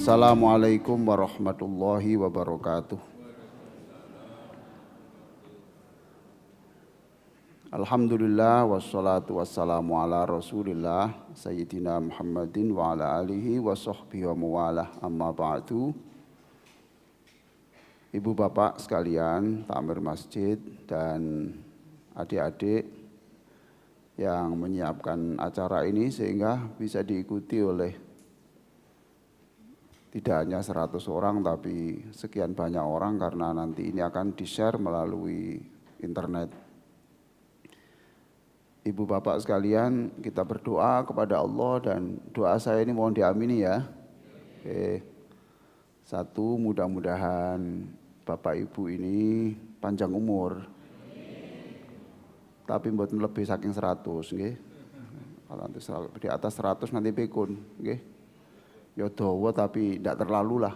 Assalamualaikum warahmatullahi wabarakatuh. Alhamdulillah wassalatu wassalamu ala rasulillah Sayyidina Muhammadin wa ala alihi wa sahbihi wa mawalah amma ba'du. Ibu bapak sekalian, takmir masjid dan adik-adik yang menyiapkan acara ini sehingga bisa diikuti oleh tidak hanya 100 orang tapi sekian banyak orang karena nanti ini akan di-share melalui internet. Ibu bapak sekalian, kita berdoa kepada Allah dan doa saya ini mohon diamini ya. Oke. Satu, mudah-mudahan bapak ibu ini panjang umur. Tapi mboten lebih saking 100 nggih. Kalau nanti di atas 100 nanti pikun nggih. Ya dawa tapi tidak terlalu lah.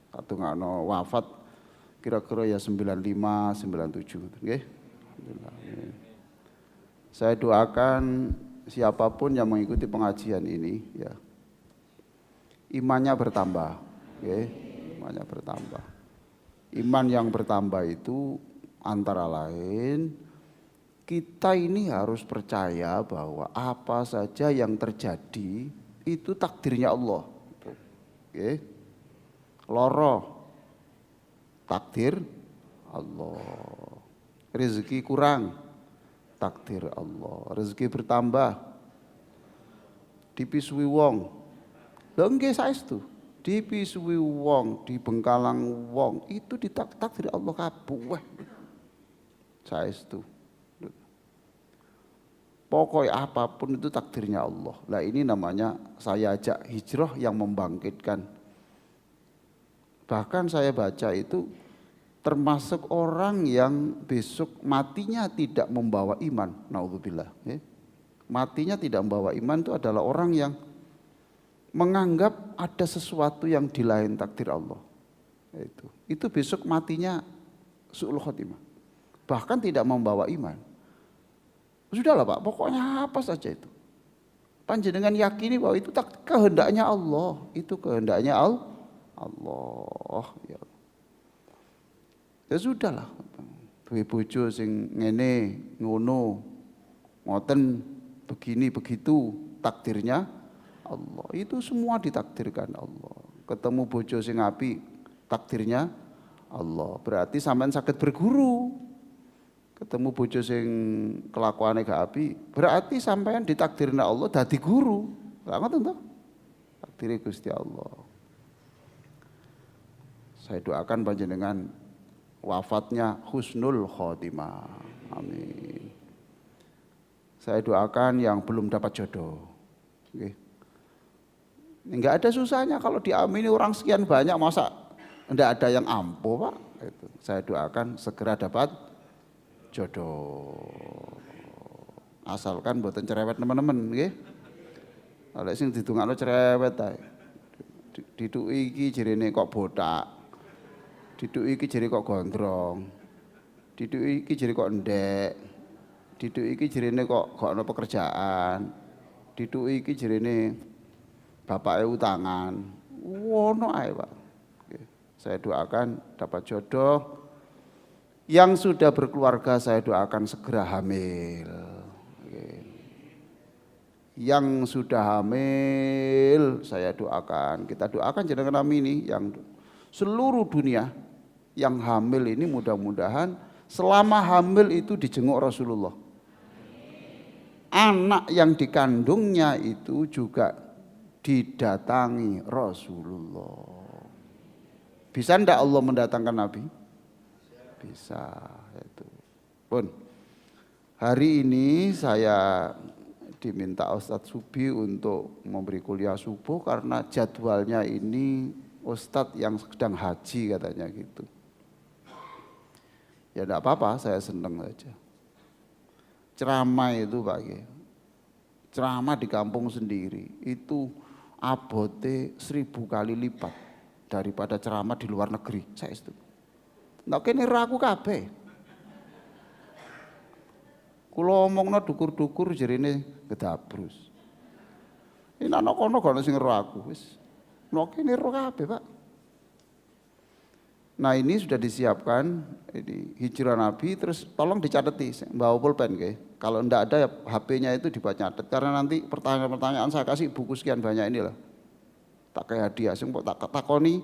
Satu ngano wafat kira-kira ya 95, 97 nggih. Alhamdulillah. Saya doakan siapapun yang mengikuti pengajian ini ya imannya bertambah, okay? Imannya bertambah. Iman yang bertambah itu antara lain kita ini harus percaya bahwa apa saja yang terjadi itu takdirnya Allah. Okay? Loro takdir Allah. Rezeki kurang takdir Allah, rezeki bertambah, dipisui wong, lho nggih saestu, dipisui wong, dibengkalang wong, itu takdir Allah kabeh. Saestu. Pokoknya apapun itu takdirnya Allah. Lah ini namanya saya ajak hijrah yang membangkitkan. Bahkan saya baca itu termasuk orang yang besok matinya tidak membawa iman. Naudzubillah. Matinya tidak membawa iman itu adalah orang yang menganggap ada sesuatu yang di lain takdir Allah. Itu besok matinya su'ul khotimah. Bahkan tidak membawa iman. Sudahlah Pak, pokoknya apa saja itu. Panjenengan yakini bahwa itu kehendaknya Allah. Itu kehendaknya Allah. Ya Allah. Ya sudahlah, duwe bojo sing ngene ngono ngoten begini begitu takdirnya Allah. Itu semua ditakdirkan Allah. Ketemu bojo sing apik takdirnya Allah. Berarti sampean saged berguru. Ketemu bojo sing kelakuane gak apik, berarti sampean ditakdirna Allah dadi guru. Lah ngoten to? Takdire Gusti Allah. Saya doakan panjenengan wafatnya husnul khotimah. Amin. Saya doakan yang belum dapat jodoh. Okay. Enggak ada susahnya kalau diamini orang sekian banyak, masa enggak ada yang ampuh Pak. Itu. Saya doakan segera dapat jodoh. Asalkan mboten cerewet teman-teman, nggih. Kalau sing didongakno cerewet ae. Dituki iki jerene kok botak. Diduk iki jere kok gondrong. Diduk iki jere kok ndek. Diduk iki jerene kok gak ono pekerjaan. Diduk iki jerene bapake utangan. Wono ae, Pak. Oke. Saya doakan dapat jodoh. Yang sudah berkeluarga saya doakan segera hamil. Oke. Yang sudah hamil saya doakan. Kita doakan jenengan amini yang seluruh dunia yang hamil ini mudah-mudahan selama hamil itu dijenguk Rasulullah. Anak yang dikandungnya itu juga didatangi Rasulullah. Bisa ndak Allah mendatangkan Nabi? Bisa. Itu. Pun hari ini saya diminta Ustadz Subi untuk memberi kuliah subuh karena jadwalnya ini Ustadz yang sedang haji katanya gitu. Ya enggak apa-apa, saya senang saja. Ceramah itu Pak, ceramah di kampung sendiri itu abote 1000 kali lipat daripada ceramah di luar negeri. Saya itu. Ndak kene raku kabeh. Kula omongno dukur-dukur jerene gedabrus. Ini anak kono gak sing ero aku wis. Noke niru kabeh, Pak. Nah ini sudah disiapkan, ini hijrah Nabi, terus tolong dicatati, bawa pulpen ke. Kalau enggak ada ya HP-nya itu dibuat nyatet, karena nanti pertanyaan-pertanyaan saya kasih buku sekian banyak ini lah. Tak kayak hadiah, sing tak takoni,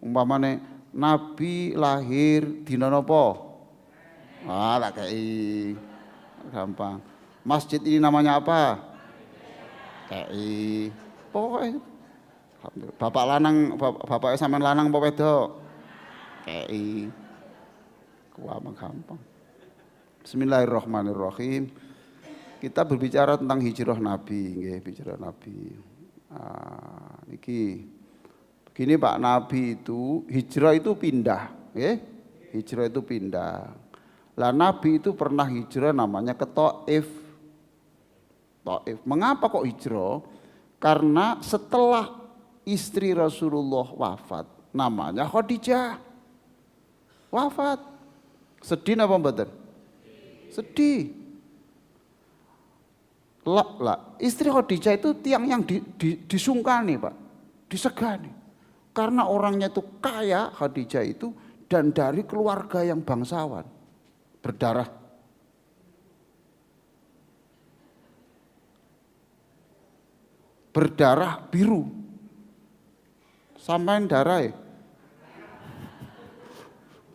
umpamane Nabi lahir dina napa? Ah, tak kei. Gampang. Masjid ini namanya apa? Kei. Pokoknya, bapak lanang, bapaknya sampean lanang apa wedok? Kei. Kuwi gampang. Bismillahirrahmanirrahim. Kita berbicara tentang hijrah Nabi, nggih, hijrah Nabi. Niki. Begini Pak, Nabi itu hijrah itu pindah, nggih. Hijrah itu pindah. Lah Nabi itu pernah hijrah namanya ke Thaif. Thaif. Mengapa kok hijrah? Karena setelah istri Rasulullah wafat, namanya Khadijah. Wafat. Sedih apa mboten? Sedih. Lah, istri Khadijah itu tiang yang disungkani, Pak. Disegani. Karena orangnya itu kaya, Khadijah itu, dan dari keluarga yang bangsawan. Berdarah. Berdarah biru. Sampai darah ya.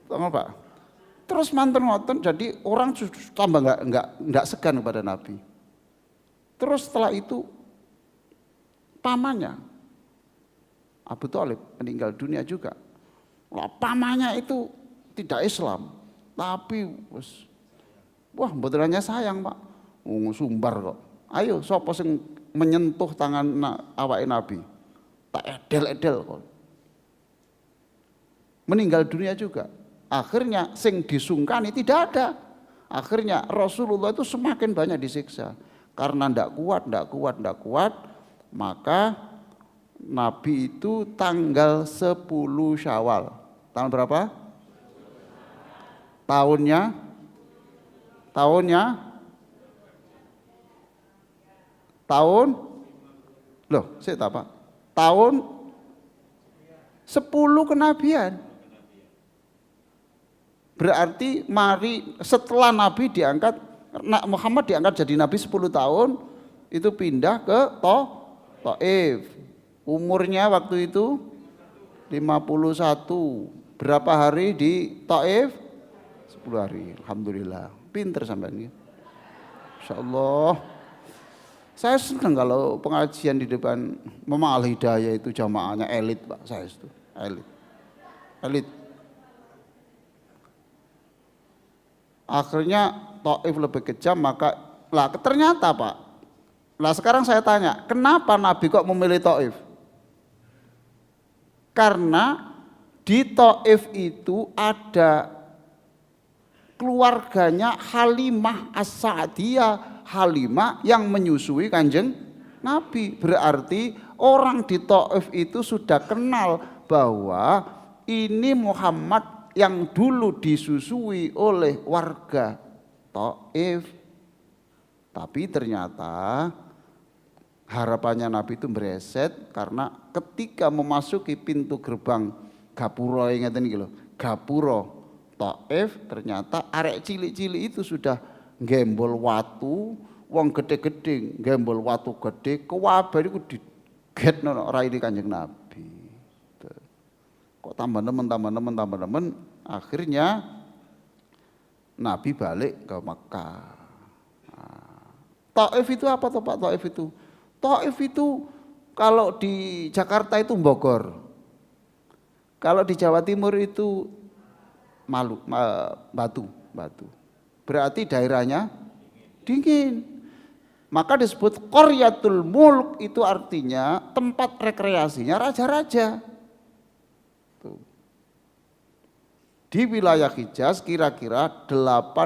Tengok Pak. Terus mantan ngoten, jadi orang tambah nggak segan kepada Nabi. Terus setelah itu pamannya Abu Thalib meninggal dunia juga. Nah, pamannya itu tidak Islam, tapi wah benerannya sayang Pak, sumbar kok. Ayo sapa sing menyentuh tangan awake Nabi, tak edel-edel kok. Meninggal dunia juga. Akhirnya sing disungkani tidak ada. Akhirnya Rasulullah itu semakin banyak disiksa. Karena ndak kuat, maka Nabi itu tanggal 10 Syawal. Tahun berapa? Tahunnya? Tahun? Loh, saya tak Pak. Tahun 10 kenabian. Berarti setelah Nabi diangkat, Muhammad diangkat jadi Nabi 10 tahun, itu pindah ke Thaif. Umurnya waktu itu 51. Berapa hari di Thaif? 10 hari. Alhamdulillah. Pinter sampean. Insyaallah. Saya senang kalau pengajian di depan Mama Al Hidayah itu jamaahnya elit, Pak. Saya itu elit. Akhirnya Thaif lebih kejam, maka ternyata Pak. Lah sekarang saya tanya, kenapa Nabi kok memilih Thaif? Karena di Thaif itu ada keluarganya Halimah As-Sa'diyah, Halimah yang menyusui Kanjeng Nabi. Berarti orang di Thaif itu sudah kenal bahwa ini Muhammad yang dulu disusui oleh warga Thaif. Tapi ternyata harapannya Nabi itu bereset karena ketika memasuki pintu gerbang Gapura, ingat ini loh, Gapura Thaif, ternyata arek cilik-cilik itu sudah gembol watu, wong gede-gede gembol watu gede, kewabar itu digetno raine Kanjeng Nabi. Kok tambah nemen, akhirnya Nabi balik ke Mekah. Thaif itu apa toh Pak? Thaif itu kalau di Jakarta itu Bogor, kalau di Jawa Timur itu Batu. Berarti daerahnya dingin. Maka disebut Qaryatul Mulk, itu artinya tempat rekreasinya raja-raja. Di wilayah Hijaz kira-kira 80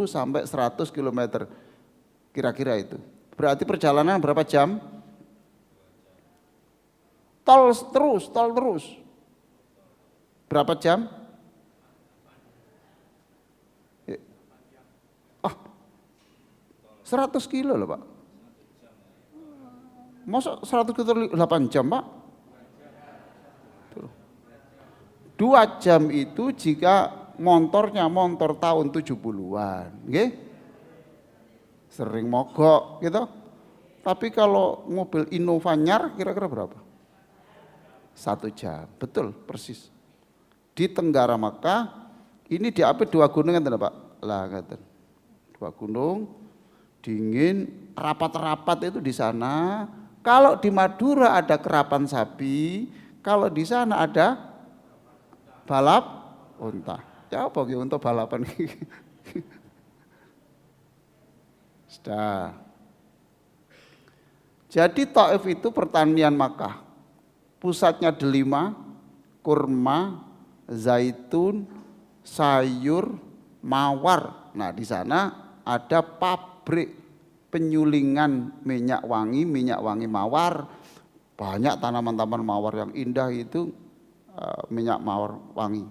sampai 100 km. Kira-kira itu. Berarti perjalanan berapa jam? Tol terus. Berapa jam? 100 kilo loh Pak. Masa 100 kilo 8 jam Pak? 2 jam itu jika motornya motor tahun 70-an, nggih. Sering mogok gitu. Tapi kalau mobil Innova Nyar kira-kira berapa? 1 jam, betul persis. Di Tenggara Makkah ini diapit 2 gunung kan Pak? Lah ngaten. 2 gunung dingin, rapat-rapat itu di sana. Kalau di Madura ada kerapan sapi, kalau di sana ada balap unta. Ya apa gitu untuk balapan? Sudah. Jadi Taif itu pertanian Makkah. Pusatnya delima, kurma, zaitun, sayur, mawar. Nah, di sana ada pabrik penyulingan minyak wangi mawar. Banyak tanaman-tanaman mawar yang indah itu minyak mawar wangi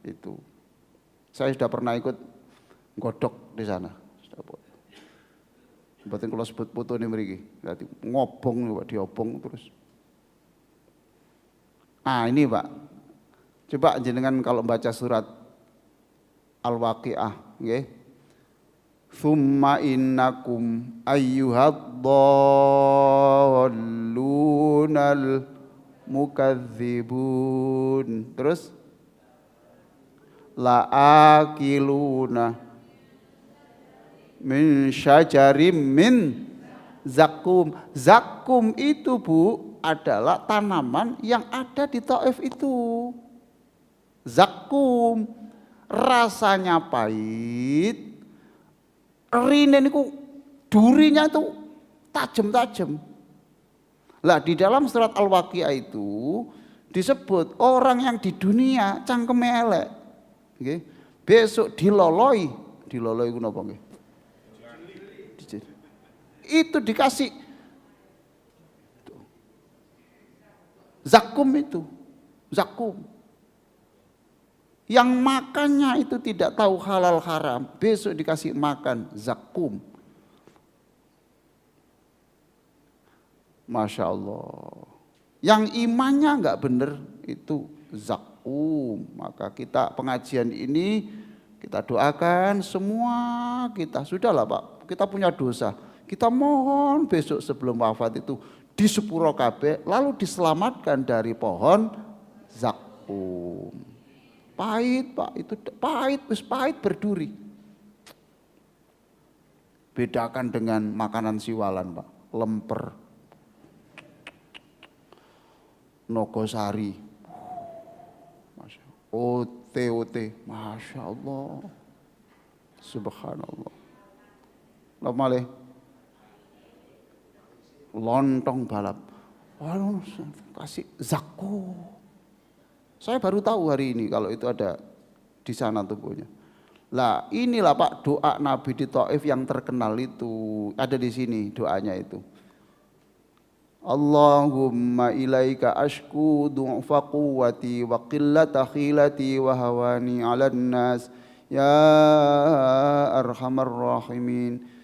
itu. Saya sudah pernah ikut godok di sana. Berarti kalau sebut foto ini mriki, berarti ngobong Pak, diobong terus. Ah ini Pak, coba jenengan kalau baca surat Al-Waqiah, nggih. Tsumma innakum ayyuhad-dhallunal mukadzibun. Terus la'akiluna min syajarim min zakum. Zakum itu Bu adalah tanaman yang ada di Taif itu. Zakum rasanya pahit, rinen itu durinya itu tajam-tajam. Lah di dalam surat Al-Waqiah itu disebut orang yang di dunia cangkeme elek, nggih, besok diloloi itu napa nggih? Itu dikasih zakum itu, zakum. Yang makannya itu tidak tahu halal haram, besok dikasih makan zakum. Masya Allah. Yang imannya enggak benar itu zakum. Maka kita pengajian ini kita doakan semua kita. Sudahlah Pak, kita punya dosa. Kita mohon besok sebelum wafat itu di sepuro kabeh lalu diselamatkan dari pohon zakum. Pahit Pak, itu pahit, pahit berduri. Bedakan dengan makanan siwalan Pak, lemper, nogosari, ote, Masya Allah, Subhanallah. Lama lontong balap, waduh kasih zakum. Saya baru tahu hari ini kalau itu ada di sana tubuhnya. Lah inilah Pak doa Nabi di Taif yang terkenal itu ada di sini doanya itu. Allahumma ilaika ashku du'fa quwwati wa qillata khilati wa hawani 'alan nas ya arhamar rahimin.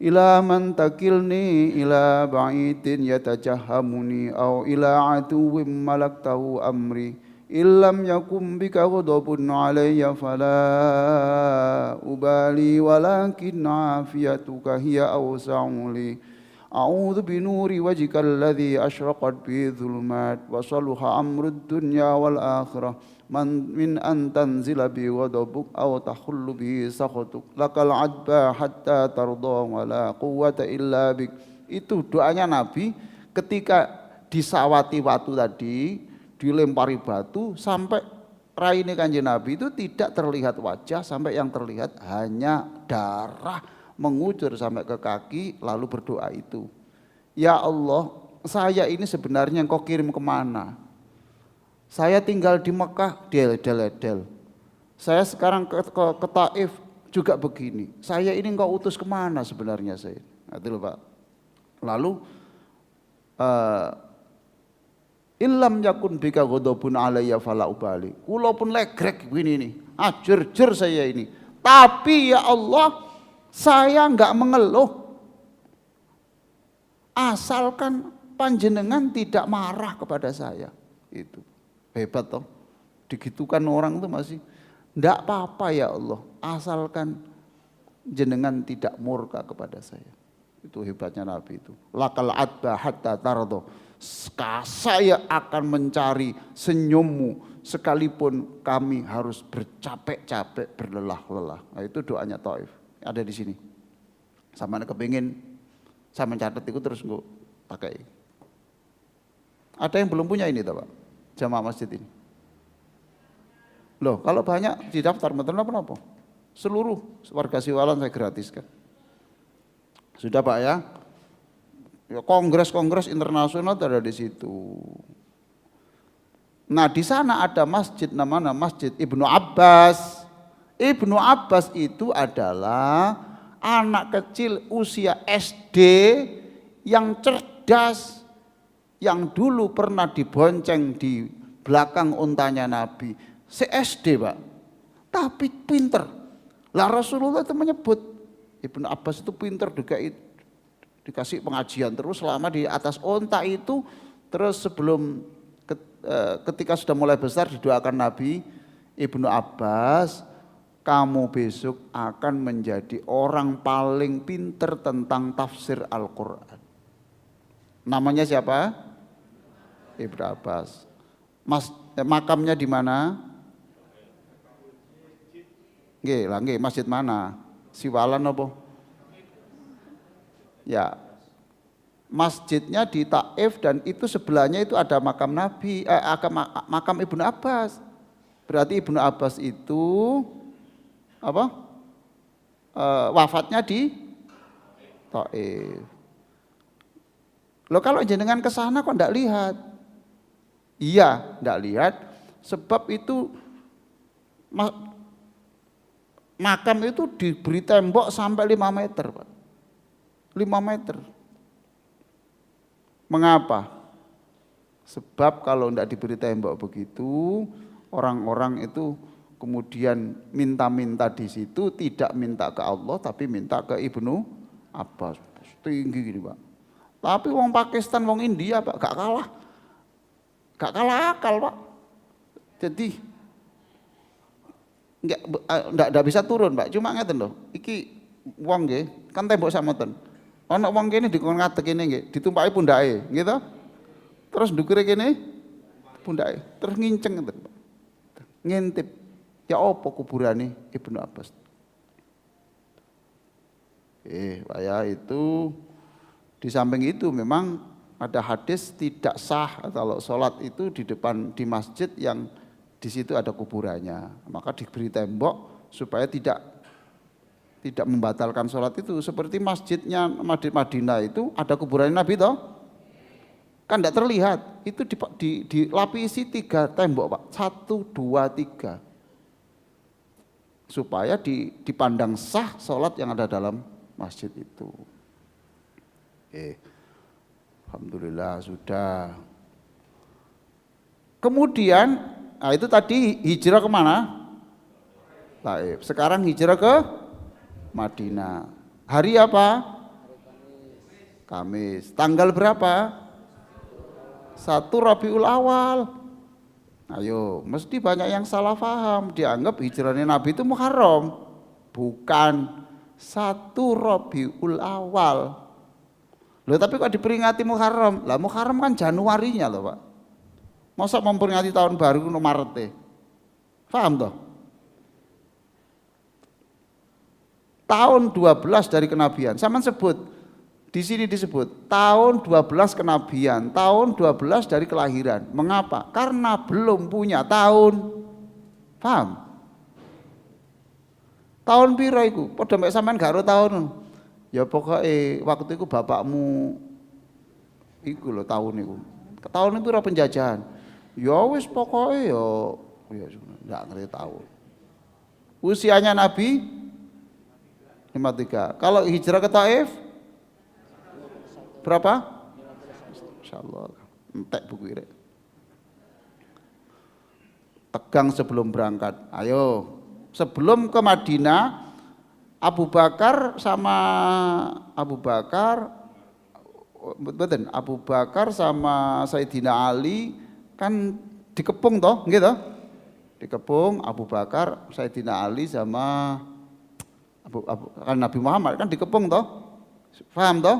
Ila man takilni ila ba'idin yatajahamuni au ila aduwwin malaktahu amri illam yakum bika ghadabun alayya fala ubali walakin afiyatuka hiya awsa'u li a'udzu binuri wajhikal ladzi asyraqat bi dhulumat wa saluha amrud dunya wal akhirah min an tanzila bi ghadabuk aw tahullu bi sakhatuk lakal adba hatta tarda wa la quwwata illa bik. Itu doanya Nabi ketika disawati batu tadi, dilempari batu sampai raine Kanjeng Nabi itu tidak terlihat wajah, sampai yang terlihat hanya darah mengucur sampai ke kaki, lalu berdoa itu, ya Allah, saya ini sebenarnya Engkau kirim kemana? Saya tinggal di Mekah, del. Saya sekarang ke Taif juga begini. Saya ini Engkau utus kemana sebenarnya saya? Nah, itu loh Pak. Lalu illam yakun bika ghadabun alayya fala ubali. Kula pun legrek begini nih, ajur-jur saya ini. Tapi ya Allah, saya enggak mengeluh. Asalkan panjenengan tidak marah kepada saya. Itu hebat toh. digitukan orang itu masih ndak apa-apa ya Allah, asalkan jenengan tidak murka kepada saya. Itu hebatnya Nabi itu. Lakal adba hatta tardo. Saya akan mencari senyummu sekalipun kami harus bercapek-capek, berlelah-lelah. Nah, itu doanya Taif. Ada di sini. Sama kepingin saya mencatat itu terus gue pakai. Ada yang belum punya ini Pak? Jamaah masjid ini. Loh, kalau banyak didaftar betul apa? Seluruh warga Siwalan saya gratiskan. Sudah Pak ya? Ya kongres-kongres internasional ada di situ. Nah, di sana ada masjid namanya Masjid Ibnu Abbas. Ibnu Abbas itu adalah anak kecil usia SD yang cerdas, yang dulu pernah dibonceng di belakang untanya Nabi. SD Pak, tapi pinter. Lah Rasulullah itu menyebut Ibnu Abbas itu pinter juga, dikasih pengajian terus selama di atas onta itu. Terus sebelum ketika sudah mulai besar didoakan Nabi, Ibnu Abbas, kamu besok akan menjadi orang paling pinter tentang tafsir Al-Quran. Namanya siapa? Ibnu Abbas. Makamnya di mana? Nggih, masjid mana? Siwalan apa? Ya. Masjidnya di Taif dan itu sebelahnya itu ada makam Nabi, makam Ibnu Abbas. Berarti Ibnu Abbas itu apa? Wafatnya di Taif. Loh kalau jenengan ke sana kok enggak lihat? Iya, enggak lihat sebab itu makam itu diberi tembok sampai 5 meter, Pak. 5 meter. Mengapa? Sebab kalau tidak diberi tembok begitu, orang-orang itu kemudian minta-minta di situ, tidak minta ke Allah tapi minta ke Ibnu Abbas. Tinggi gini Pak. Tapi wong Pakistan, wong India Pak, gak kalah akal Pak. Jadi enggak bisa turun Pak, cuma ngeten loh. Iki wong nggih, kan tembok samoten. Ana wong kene dikon ngadeg kene nggih, ditumpaki pundake, nggih to? Terus ndukure kene pundake, terus nginceng ngeten, Pak. Ngintip. Ya apa kuburane Ibnu Abbas? Pak ya, itu di samping itu memang ada hadis tidak sah kalau sholat itu di depan di masjid yang di situ ada kuburannya. Maka diberi tembok supaya tidak membatalkan sholat itu. Seperti masjidnya Madinah itu ada kuburan Nabi toh, kan tidak terlihat. Itu dilapisi 3 tembok Pak, 1, 2, 3, supaya dipandang sah sholat yang ada dalam masjid itu. Alhamdulillah sudah. Kemudian, nah itu tadi hijrah kemana? Taif. Sekarang hijrah ke Madinah. Hari apa? Kamis. Tanggal berapa? 1 Rabiul Awal. Ayo, mesti banyak yang salah paham. Dianggap hijrahnya Nabi itu Muharram. Bukan, 1 Rabiul Awal. Loh tapi kok diperingati Muharram? Lah Muharram kan Januarinya loh Pak. Masa memperingati tahun baru no Maret. Paham toh? Tahun 12 dari kenabian. Sama sebut. Di sini disebut tahun 12 kenabian, tahun 12 dari kelahiran. Mengapa? Karena belum punya tahun. Paham? Tahun piro iku? Padha mek sampean gak ro tahun. Ya pokoknya waktu itu bapakmu iku lho tahun iku. Tahun itu ora penjajahan. Ya wis pokoknya ya enggak ngerti tahun. Usianya Nabi 53. Kalau hijrah ke Taif berapa? Insyaallah entek buku ini. Tegang sebelum berangkat. Ayo, sebelum ke Madinah, Abu Bakar sama Sayyidina Ali kan dikepung toh, gitu. Dikepung Abu Bakar, Sayyidina Ali sama kan Nabi Muhammad kan dikepung toh. Paham toh?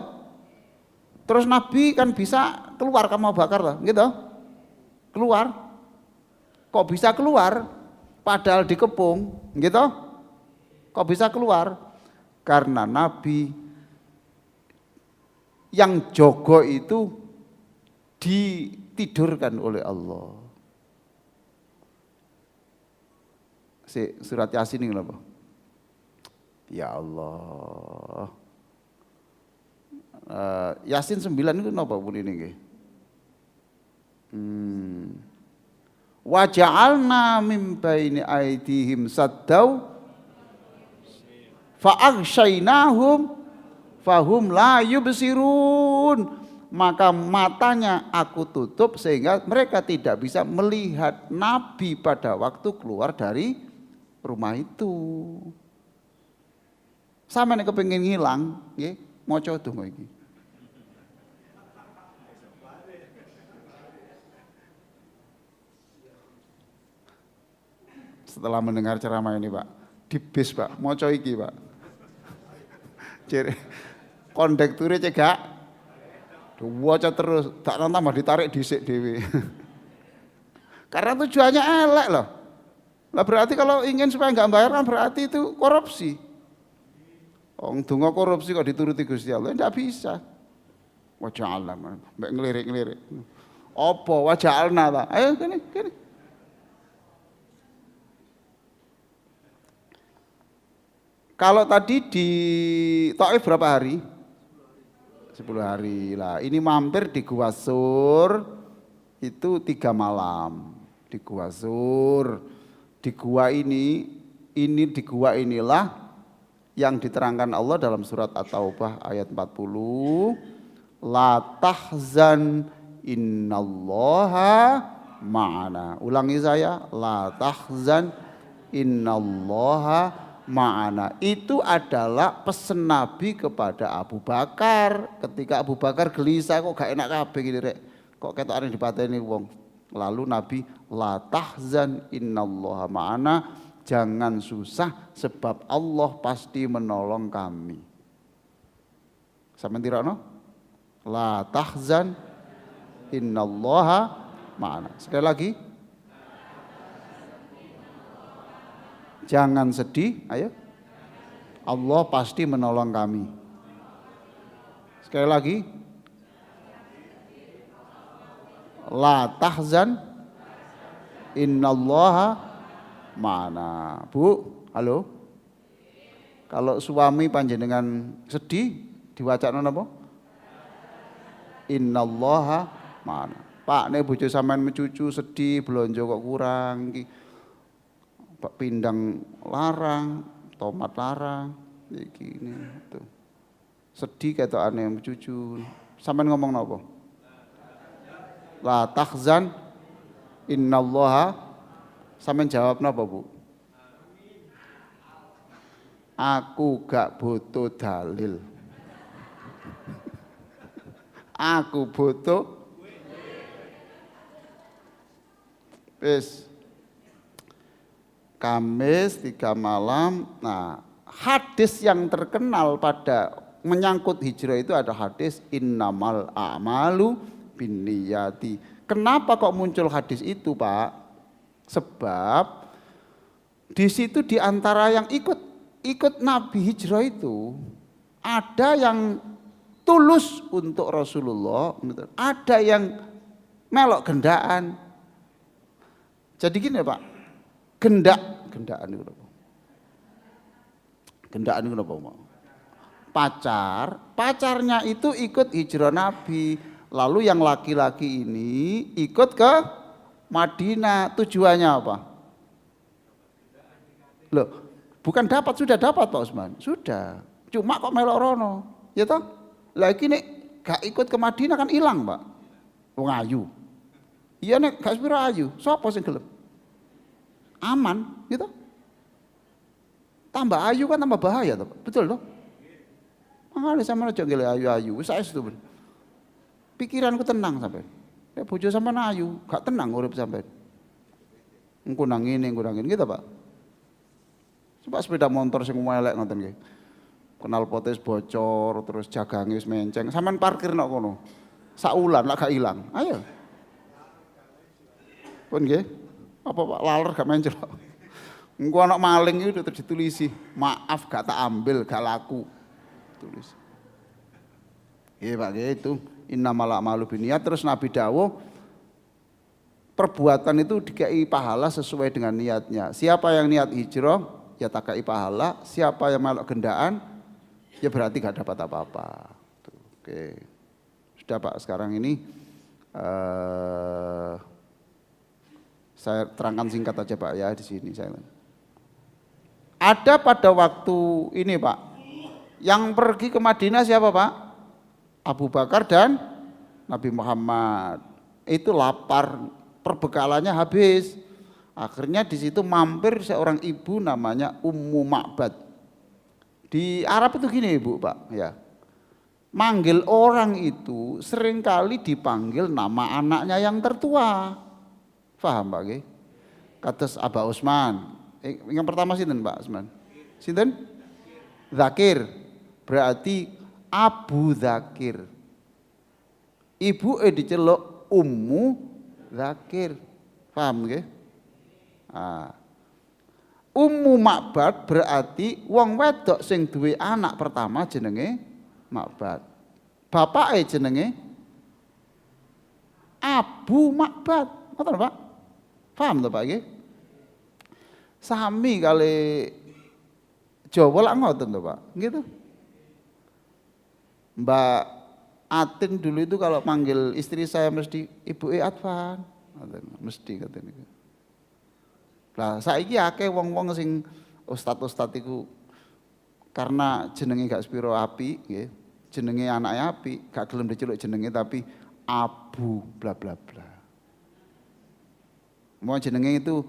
Terus Nabi kan bisa keluar sama Abu Bakar toh, gitu. Keluar. Kok bisa keluar padahal dikepung, gitu? Kok bisa keluar? Karena Nabi yang jogo itu ditidurkan oleh Allah. Surat Yasin ini kenapa? Ya Allah. Yasin 9 itu kenapa pun ini nggih? Wa ja'alna min baini aydihim saddau fa aghshaynahum fahum la yubsirun. Maka matanya aku tutup sehingga mereka tidak bisa melihat Nabi pada waktu keluar dari rumah itu. Sampeyan nek kepengin ngilang, nggih, maca donga iki. Setelah mendengar ceramah ini, Pak, di bis, Pak, maca iki, Pak. Kondekture cegak waca terus, tak tambah ditarik dhisik dhewe. Karena tujuannya elek loh. Lah berarti kalau ingin supaya enggak bayar kan berarti itu korupsi. Wong donga korupsi kok dituruti Gusti Allah, enggak bisa. Waja'alna, mbek ngelirik-ngelirik. Apa waja'alna ta? Ayo kene. Kalau tadi di Taif berapa hari? 10 hari lah. Ini mampir di Gua Sur itu 3 malam. Di Gua Sur. Di gua ini di gua inilah yang diterangkan Allah dalam surat At-Taubah ayat 40. La tahzan innallaha ma'ana. Ulangi saya, la tahzan innallaha ma'ana. Itu adalah pesan Nabi kepada Abu Bakar ketika Abu Bakar gelisah, kok gak enak kabeh gini rek, kok ketokane dipateni wong. Lalu Nabi, la tahzan innallaha ma'ana, jangan susah sebab Allah pasti menolong kami. Sampeyan tirakno? La tahzan innallaha ma'ana. Sekali lagi. Jangan sedih, ayo. Allah pasti menolong kami. Sekali lagi. La tahzan innallaha ma'ana. Bu, halo. Kalau suami panjenengan sedih diwacana napa? Innallaha ma'ana. Pak, nek bojo sampean mencucu sedih, blonjo kok kurang iki. Pindang larang, tomat larang, iki ini itu. Sedih ketokane mencucu. Sampean ngomong napa? La tahzan innallaha. Sampeyan jawab napa, Bu? Aku gak butuh dalil. Aku butuh wis. Kamis 3 malam. Nah, hadis yang terkenal pada menyangkut hijrah itu ada hadis innamal a'malu binniyati. Kenapa kok muncul hadis itu, Pak? Sebab di situ di antara yang ikut Nabi hijrah itu ada yang tulus untuk Rasulullah, ada yang melok gendaan. Jadi gini, Pak. Gendaan itu apa? Gendaan itu apa? Pacarnya itu ikut hijrah Nabi. Lalu yang laki-laki ini ikut ke Madinah. Tujuannya apa? Loh, bukan dapat, sudah dapat Pak Usman. Sudah. Cuma kok melok rono, ya toh? Lagi nek gak ikut ke Madinah kan hilang, Pak. Wong ayu. Iya nek gak sepiro ayu, sapa sing gelem? Aman, gitu. Tambah ayu kan tambah bahaya, toh. Betul toh? Makanya sama aja gele ayu-ayu, wis saes itu. Pikiranku tenang sampai. Nek bojo sampean ayu, gak tenang urip sampean. engko nang ngene gitu Pak. Coba sepeda motor sing elek ngoten nggih. Kenal potes bocor terus jagange wis menceng. Sampeyan parkir nok kono. Saulan lak gak ilang. Ayo. Pun nggih. Apa Pak laler gak mencel. Engko ana maling itu udah ditulisi, maaf gak tak ambil, gak laku. Tulis. Iya Pak, itu innamal a'malu binniyat. Terus Nabi dawuh perbuatan itu dikai pahala sesuai dengan niatnya. Siapa yang niat hijrah ya takai pahala, siapa yang melok gendaan ya berarti gak dapat apa-apa. Oke. Sudah Pak, sekarang ini saya terangkan singkat aja Pak ya di sini saya. Ada pada waktu ini Pak, yang pergi ke Madinah siapa Pak? Abu Bakar dan Nabi Muhammad. Itu lapar, perbekalannya habis. Akhirnya di situ mampir seorang ibu namanya Ummu Ma'bad. Di Arab itu gini Ibu Pak, ya. Manggil orang itu seringkali dipanggil nama anaknya yang tertua. Paham Pak? Kados Aba Usman. Yang pertama sinten Pak Usman? Sinten? Zakir. Berarti Abu Zakir. Ibu diceluk Ummu Zakir. Paham nggih? Ummu Ma'bad berarti wong wedok sing duwe anak pertama jenenge Ma'bad. Bapake jenenge Abu Ma'bad. Ngoten Pak? Paham to Pak nggih? Sami kali Jawa lak ngoten to Pak. Gitu. Mbak Atin dulu itu kalau manggil istri saya mesti Ibu Advan. Mesti katanya. Lah saiki akeh wong-wong sing ustad-ustad iku karena jenenge gak sepiro api nggih. Jenenge anake api, gak gelem diceluk jenenge tapi Abu bla bla bla. Mau jenenge itu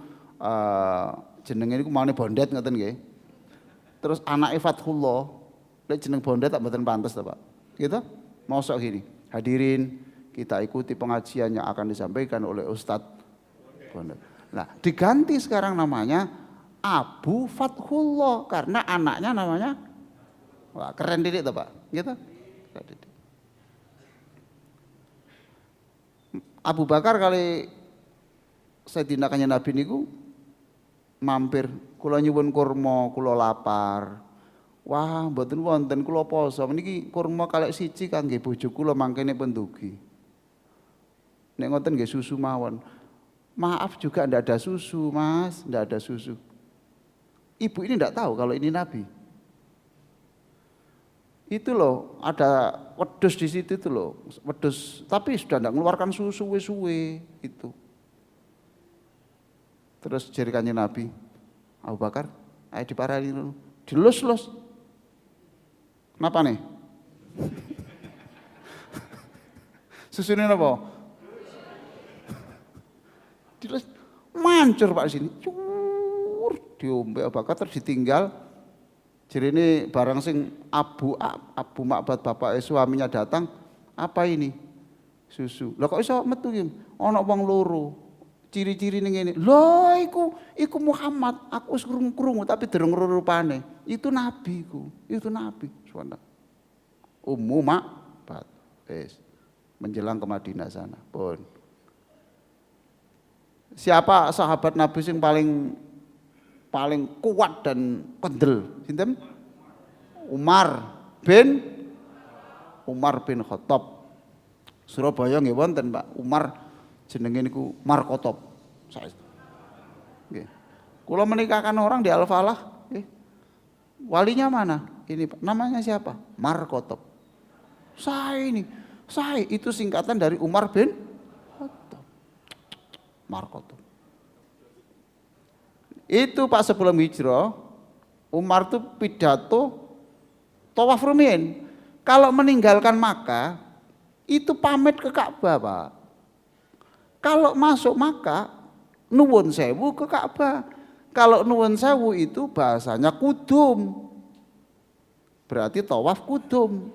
jenenge niku maune Bondet ngoten nggih. Terus anake Fathullah, lek jeneng Bondet tak mboten pantes to Pak. Gitu? Mosok gini. Hadirin, kita ikuti pengajian yang akan disampaikan oleh Ustadz Bondet. Nah, diganti sekarang namanya Abu Fathullah karena anaknya namanya wah, keren didik tuh Pak, gitu. Abu Bakar kali Sayyidina Kanjeng Nabi niku mampir, kula nyuwun kurma, kula lapar. Wah, mboten wonten kula poso. Niki kurma kalih siji kangge bojo kula mangkene pendugi. Nek ngoten nggih susu mawon. Maaf juga ndak ada susu, Mas, ndak ada susu. Ibu ini ndak tahu kalau ini Nabi. Itu loh, ada wedhus di situ itu loh, wedhus, tapi sudah ndak mengeluarkan susu suwe-suwe itu. Terus jari Kanjeng Nabi, Abu Bakar, ayo diparani dulu. Dilus-lus. Kenapa nih? Susunya apa? Dilus, mancur Pak sini. Cur, diombe Abu Bakar terus ditinggal. Jadi ini barang sing Abu Ma'bad bapak suaminya datang, apa ini? Susu. Lah kok iso metu iki? Ana wong loro. Ciri-ciri ning ngene. Lho iku Muhammad, aku wis krungu tapi dereng rupane. Itu nabi iku. Itu nabi. Subhanallah. Ummu Ma'bad. Wis menjelang ke Madinah sana. Pun. Siapa sahabat Nabi sing paling kuat dan kendel? Sinten? Umar bin Khattab. Surabaya nggih wonten Pak. Umar jenenge niku Markotop. Nggih. Kula menikahkan orang di Al-Falah, nggih. Walinya mana? Ini Pak. Namanya siapa? Markotop. Saya itu singkatan dari Umar bin Khattab. Markotop. Itu Pak sebelum hijrah, Umar tuh pidato tawaf rumiyin. Kalau meninggalkan Makkah, itu pamit ke Ka'bah Pak. Kalau masuk Makkah, nuwun sewu ke Ka'bah. Kalau nuwun sewu itu bahasanya kudum. Berarti tawaf kudum.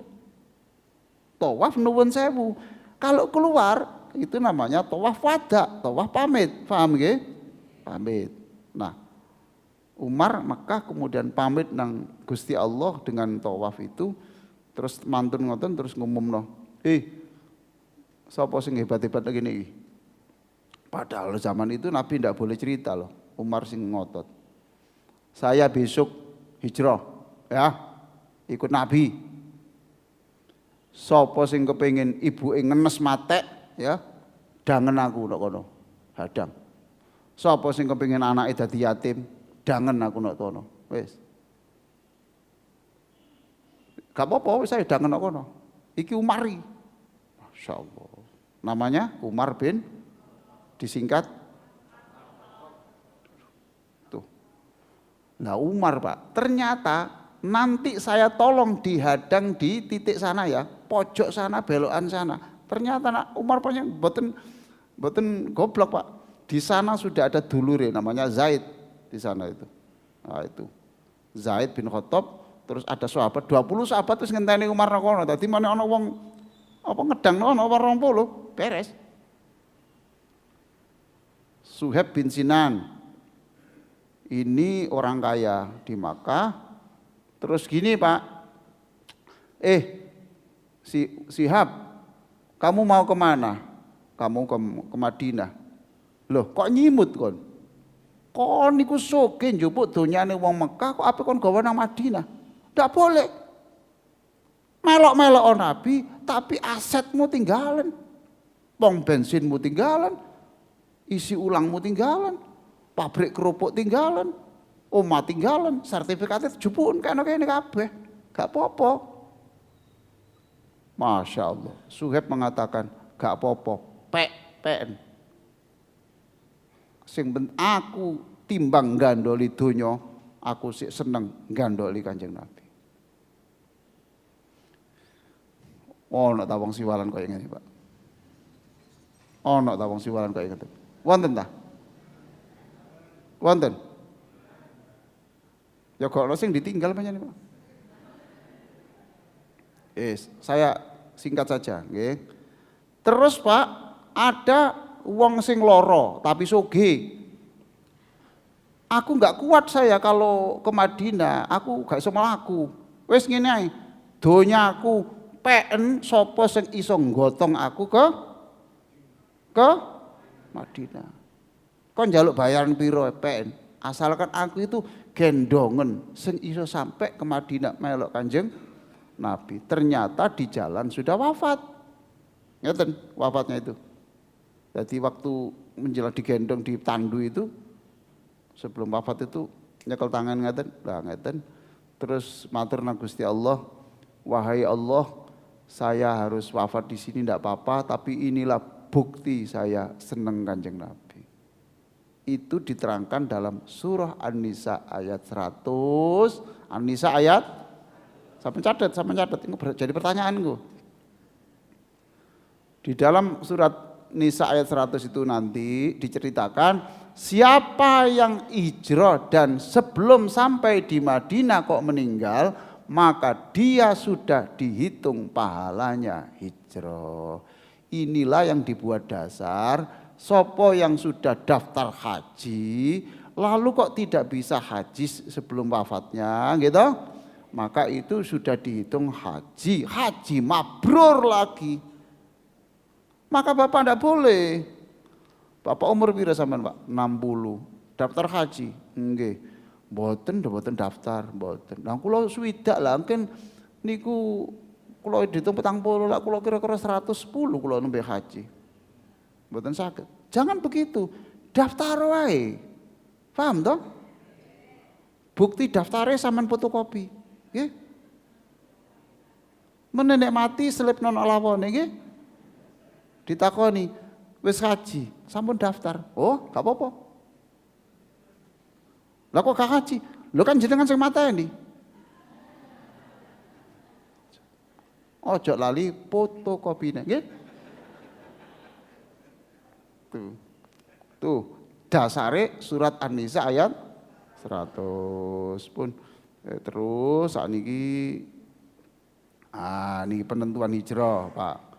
Tawaf nuwun sewu. Kalau keluar, itu namanya tawaf wada, tawaf pamit. Paham nggih? pamit. Nah, Umar Mekah kemudian pamit nang Gusti Allah dengan tawaf itu, terus mantun ngoten terus ngumumno, sapa sing hebat-hebat lagi nih? Padahal zaman itu Nabi tidak boleh cerita loh. Umar sing ngotot. Saya besok hijrah, ya, ikut Nabi. Sapa sing kepengin ibuke ngenes matek, ya, dangen aku nek kono, hadang. Sapa sing kepengin anake dadi yatim, dangen aku nek kono. Wis. Gak apa-apa, saya dangen nek kono. Iki Umari. Masyaallah. Namanya Umar bin, disingkat tuh. Nah Umar Pak, ternyata nanti saya tolong dihadang di titik sana ya, pojok sana, belokan sana. Ternyata nak Umar punya boten goblok Pak. Di sana sudah ada dulure namanya Zaid di sana itu. Nah itu Zaid bin Khattab, terus ada sahabat 20 sahabat terus ngenteni Umar nang kono. Dadi mane ana wong apa ngedang ono 20 beres. Suhaib bin Sinan ini orang kaya di Makkah. Terus gini Pak, Sihab, kamu mau kemana? Kamu ke Madinah. Loh kok nyimut kon? Kon niku sugih njupuk donyane wong Mekah kok ape kon gawe nang Madinah? Ndak boleh. Melok-melok Nabi tapi asetmu tinggalan. Pom bensinmu tinggalan. Isi ulangmu tinggalan. Pabrik kerupuk tinggalan. Omah tinggalan, sertifikatnya jupun kene kabeh. Gak apa-apa. Masya Allah. Suhaib mengatakan gak apa-apa. Pen. Sing aku timbang gandoli donya, aku sih seneng gandoli Kanjeng Nabi. Ono ta wong siwalan kaya ngene, Pak. Ono ta wong siwalan kaya ngene. Wonten ta? Wonten. Ya kok sing ditinggal panjenengan, Pak. Saya singkat saja, nggih. Terus Pak, ada wong sing loro tapi sugih. Aku enggak kuat saya kalau ke Madinah, aku gak iso mlaku. Wis ngene ae. Donyaku pen sapa sing iso nggotong aku ke Madinah. Kon njaluk bayaran piro pen? Asalkan aku itu gendongen sing iso sampai ke Madinah melok Kanjeng Nabi. Ternyata di jalan sudah wafat. Ngeten wafatnya itu. Jadi waktu menjelang digendong di tandu itu sebelum wafat itu nyekel tangan ngeten, lah ngeten. Terus matur nang Gusti Allah, wahai Allah, saya harus wafat di sini tidak apa-apa, tapi inilah bukti saya seneng Kanjeng Nabi. Itu diterangkan dalam surah An-Nisa ayat 100. An-Nisa ayat, saya catat, ini jadi pertanyaanku. Di dalam surat Nisa ayat 100 itu nanti diceritakan siapa yang hijrah dan sebelum sampai di Madinah kok meninggal, maka dia sudah dihitung pahalanya hijrah. Inilah yang dibuat dasar. Sopo yang sudah daftar haji, lalu kok tidak bisa haji sebelum wafatnya, gitu? Maka itu sudah dihitung haji mabrur lagi. Maka Bapak tidak boleh. Bapak umur pira sampean, Pak? 60. Daftar haji? Nggih. Mboten daftar, mboten. Lah kula swidak lah, mungkin niku kula dihitung 40 lah, kula kira-kira 110 kula nembe haji. Mboten saged. Jangan begitu. Daftar wae. Paham toh? Bukti daftarnya sampean fotokopi. Nggih. Menenek mati selip non lawone nggih. Ditakoni, wis haji, sampun daftar. Oh, gak apa-apa. Lah kok gak haji? Lho kan jenengan sing mateni. Ojo lali fotokopine, nggih. Tuh dasare surat An-Nisa ayat 100 pun. Terus saat niki niki penentuan hijrah, Pak.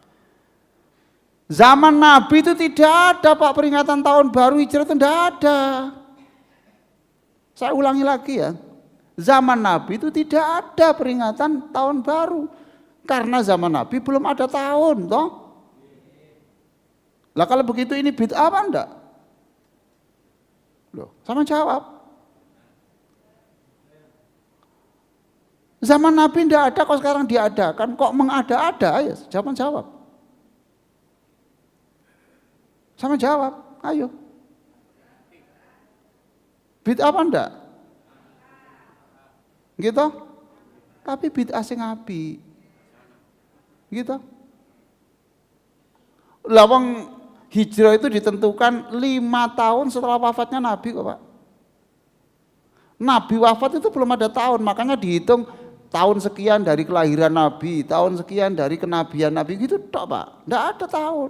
Zaman Nabi itu tidak ada Pak peringatan tahun baru hijrah itu tidak ada. Saya ulangi lagi ya. Zaman Nabi itu tidak ada peringatan tahun baru. Karena zaman Nabi belum ada tahun, toh. Lah kalau begitu ini bid'ah apa enggak? Loh, sama jawab. Zaman Nabi tidak ada, kok sekarang diadakan, kok mengada-ada? Ya, jangan jawab. Sama jawab, ayo. Bid'ah apa enggak? Gitu? Tapi bid'ah sing apik. Gitu. Lawang hijrah itu ditentukan 5 tahun setelah wafatnya Nabi kok Pak. Nabi wafat itu belum ada tahun, makanya dihitung tahun sekian dari kelahiran Nabi, tahun sekian dari kenabian Nabi, gitu tok Pak. Enggak ada tahun.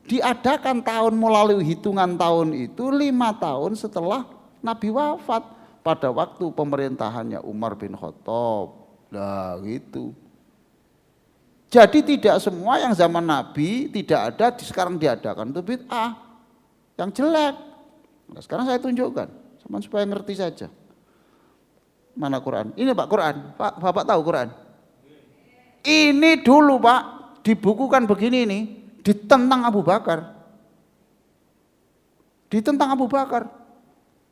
Diadakan tahun melalui hitungan tahun itu 5 tahun setelah Nabi wafat pada waktu pemerintahannya Umar bin Khattab. Nah gitu. Jadi tidak semua yang zaman Nabi tidak ada sekarang diadakan itu bid'ah yang jelek. Nah, sekarang saya tunjukkan, supaya ngerti saja. Mana Quran? Ini Pak Quran. Pak, Bapak tahu Quran? Ini dulu Pak dibukukan begini ini, ditentang Abu Bakar. Ditentang Abu Bakar.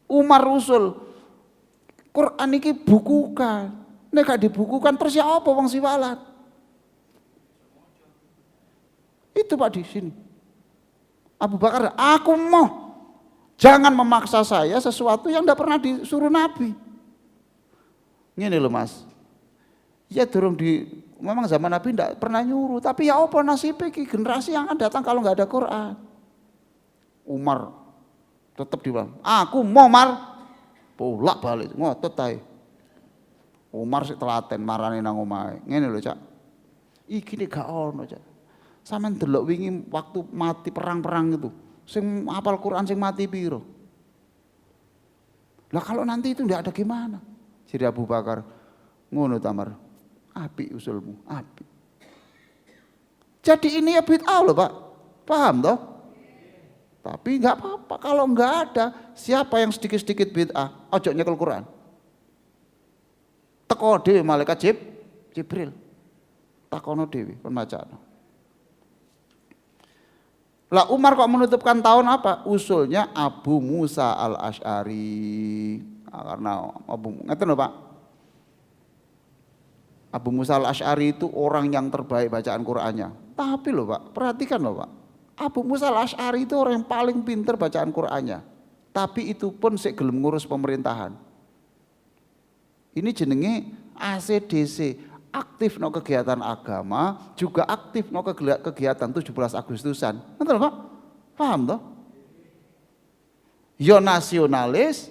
Umar usul. Quran ini bukukan. Nek gak dibukukan terus ya apa wong siwalan? Itu Pak di sini. Abu Bakar, aku mau. Jangan memaksa saya sesuatu yang tidak pernah disuruh Nabi. Ini loh Mas. Ya memang zaman Nabi tidak pernah nyuruh. Tapi ya apa nasibnya generasi yang akan datang kalau nggak ada Quran. Umar tetap dibilang, aku mau Mar. Bolak balik, ngotot ae. Umar sik telaten marani nang omahe. Ngene lho Cak. Iki nek gak ono Cak. Sampeyan delok wingi waktu mati perang-perang itu. Sing hafal Quran sing mati piro? Lah kalau nanti itu enggak ada gimana? Jadi Abu Bakar, ngono Tamar. Apik usulmu, apik. Jadi ini ya bid'ah loh Pak. Paham toh? Tapi enggak apa-apa kalau enggak ada. Siapa yang sedikit-sedikit bid'ah? Ojo nyekel Quran. Teko dhewe malaikat Jibril. Takono dhewe kon macano. Lah Umar kok menutupkan tahun apa? Usulnya Abu Musa al-Asy'ari. Karena ngeten lho Pak. Abu Musa al-Asy'ari itu orang yang terbaik bacaan Qur'annya. Tapi loh Pak, perhatikan loh Pak. Abu Musa al-Asy'ari itu orang yang paling pintar bacaan Qur'annya. Tapi itu pun sik gelem ngurus pemerintahan. Ini jenenge ACDC, aktif no kegiatan agama, juga aktif no kegiatan 17 Agustusan. Ngerti Pak? Paham toh? Yo nasionalis,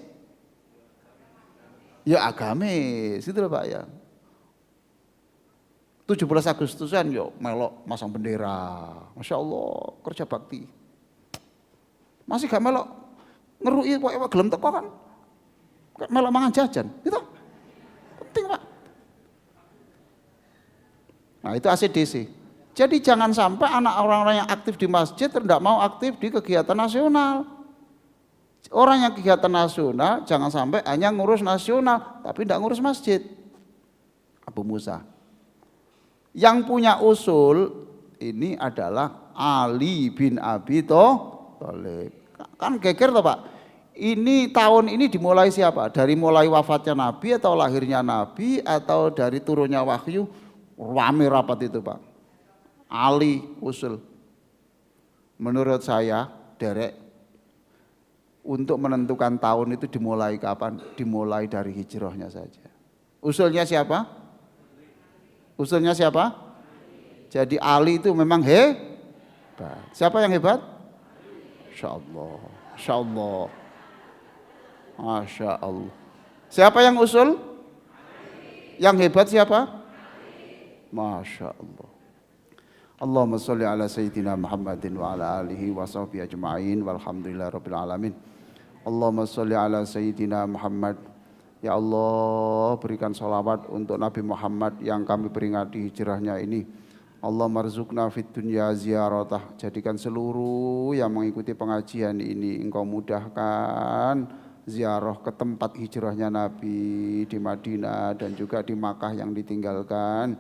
yo agamis, itu loh Pak ya. 17 Agustusan yo melok masang bendera. Masya Allah, kerja bakti. Masih gak melok ngerui pokoke gelem teko kan. Melok mangan jajan, gitu. Penting Pak. Nah itu ACDC. Jadi jangan sampai anak orang-orang yang aktif di masjid tidak mau aktif di kegiatan nasional. Orang yang kegiatan nasional jangan sampai hanya ngurus nasional tapi tidak ngurus masjid. Abu Musa. Yang punya usul ini adalah Ali bin Abi Thalib. Kan geger toh Pak. Ini tahun ini dimulai siapa? Dari mulai wafatnya Nabi atau lahirnya Nabi atau dari turunnya wahyu? Rame rapat itu Pak. Ali usul. Menurut saya derek untuk menentukan tahun itu dimulai kapan? Dimulai dari hijrahnya saja. Usulnya siapa? Usulnya siapa? Jadi Ali itu memang hebat. Siapa yang hebat? Masya Allah. Masya Allah. Masya Allah. Siapa yang usul? Yang hebat siapa? Masya Allah. Allahumma sholli ala sayyidina Muhammadin wa ala alihi wa sahbihi ajma'in walhamdulillah rabbil alamin. Allahumma sholli ala sayyidina Muhammad. Ya Allah, berikan sholawat untuk Nabi Muhammad yang kami peringati hijrahnya ini. Allah marzuqna fid dunya ziyaratah. Jadikan seluruh yang mengikuti pengajian ini Engkau mudahkan ziarah ke tempat hijrahnya Nabi di Madinah dan juga di Makkah yang ditinggalkan.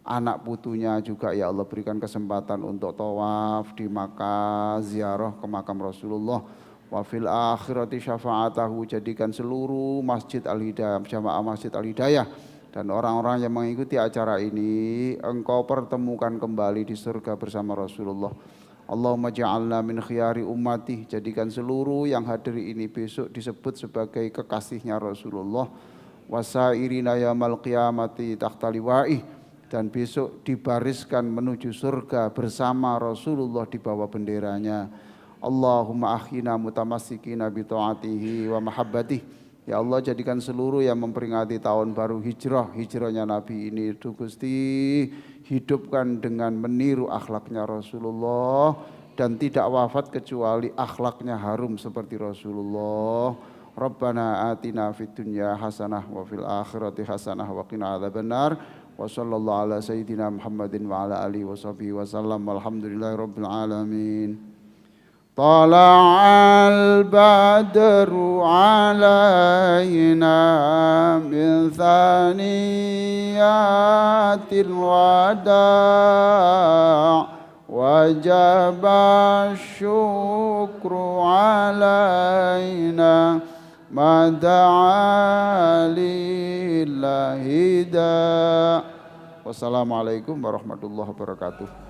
Anak putunya juga ya Allah berikan kesempatan untuk tawaf di Makkah, ziarah ke makam Rasulullah. Wa fil akhirati syafa'atahu, jadikan seluruh Masjid Al-Hidayah, jamaah Masjid Al-Hidayah dan orang-orang yang mengikuti acara ini engkau pertemukan kembali di surga bersama Rasulullah. Allahumma ja'alna min khiyari ummati, jadikan seluruh yang hadir ini besok disebut sebagai kekasihnya Rasulullah. Wasairina yaumil qiyamati tahta liwa'i, dan besok dibariskan menuju surga bersama Rasulullah di bawah benderanya. Allahumma akhina mutamassikina bi ta'atihi wa mahabbatihi. Ya Allah, jadikan seluruh yang memperingati tahun baru hijrahnya Nabi ini itu Gusti hidupkan dengan meniru akhlaknya Rasulullah dan tidak wafat kecuali akhlaknya harum seperti Rasulullah. Rabbana atina fid dunya hasanah wa fil akhirati hasanah wa qina adzabannar. Wa sallallahu ala sayyidina Muhammadin wa ala alihi wa sahbihi wa sallam. Walhamdulillahi rabbil alamin. Tala'al badru alaina min thaniyatil wada' wajaba syukru alaina mada'a lillahi da'. Wassalamualaikum warahmatullahi wabarakatuh.